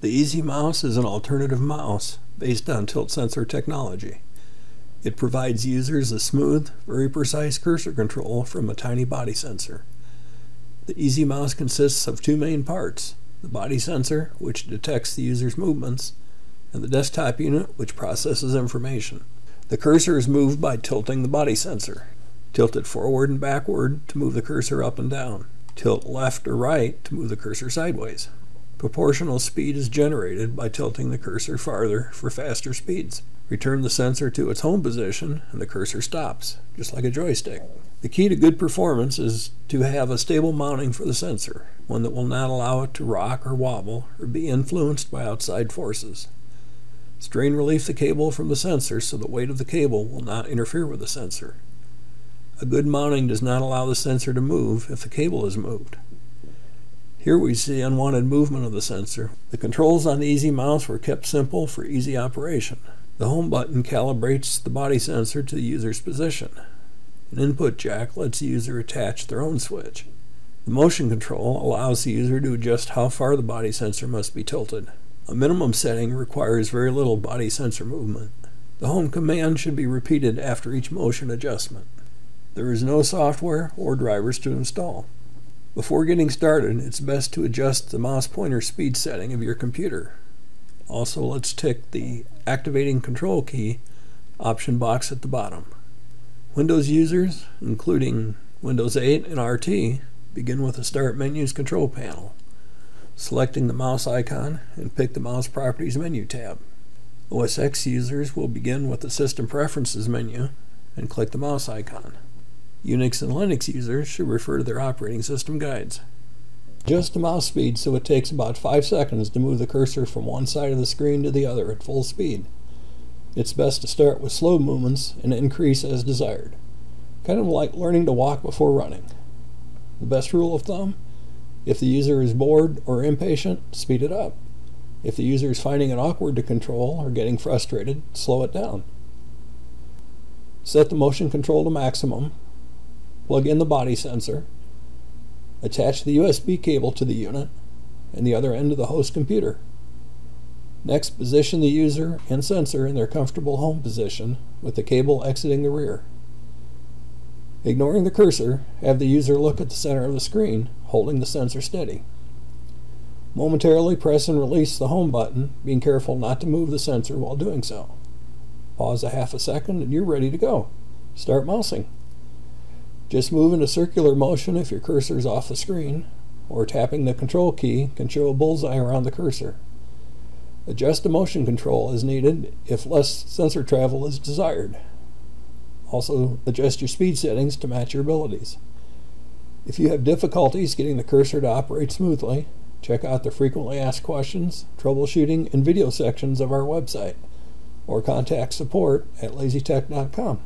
The eeZee mouse is an alternative mouse based on tilt sensor technology. It provides users a smooth, very precise cursor control from a tiny body sensor. The eeZee mouse consists of two main parts: the body sensor, which detects the user's movements, and the desktop unit, which processes information. The cursor is moved by tilting the body sensor. Tilt it forward and backward to move the cursor up and down. Tilt left or right to move the cursor sideways. Proportional speed is generated by tilting the cursor farther for faster speeds. Return the sensor to its home position and the cursor stops, just like a joystick. The key to good performance is to have a stable mounting for the sensor, one that will not allow it to rock or wobble or be influenced by outside forces. Strain relief the cable from the sensor so the weight of the cable will not interfere with the sensor. A good mounting does not allow the sensor to move if the cable is moved. Here we see unwanted movement of the sensor. The controls on the eeZee mouse were kept simple for easy operation. The home button calibrates the body sensor to the user's position. An input jack lets the user attach their own switch. The motion control allows the user to adjust how far the body sensor must be tilted. A minimum setting requires very little body sensor movement. The home command should be repeated after each motion adjustment. There is no software or drivers to install. Before getting started, it's best to adjust the mouse pointer speed setting of your computer. Also, let's tick the Activating Control Key option box at the bottom. Windows users, including Windows 8 and RT, begin with the Start Menu's control panel, selecting the mouse icon and pick the Mouse Properties menu tab. OS X users will begin with the System Preferences menu and click the mouse icon. Unix and Linux users should refer to their operating system guides. Adjust the mouse speed so it takes about 5 seconds to move the cursor from one side of the screen to the other at full speed. It's best to start with slow movements and increase as desired, kind of like learning to walk before running. The best rule of thumb: if the user is bored or impatient, speed it up. If the user is finding it awkward to control or getting frustrated, slow it down. Set the motion control to maximum. Plug in the body sensor. Attach the USB cable to the unit and the other end of the host computer. Next, position the user and sensor in their comfortable home position with the cable exiting the rear. Ignoring the cursor, have the user look at the center of the screen, holding the sensor steady. Momentarily press and release the home button, being careful not to move the sensor while doing so. Pause a half a second and you're ready to go. Start mousing. Just move in a circular motion if your cursor is off the screen, or tapping the control key can show a bullseye around the cursor. Adjust the motion control as needed if less sensor travel is desired. Also, adjust your speed settings to match your abilities. If you have difficulties getting the cursor to operate smoothly, check out the frequently asked questions, troubleshooting, and video sections of our website, or contact support at LaZeeTech.com.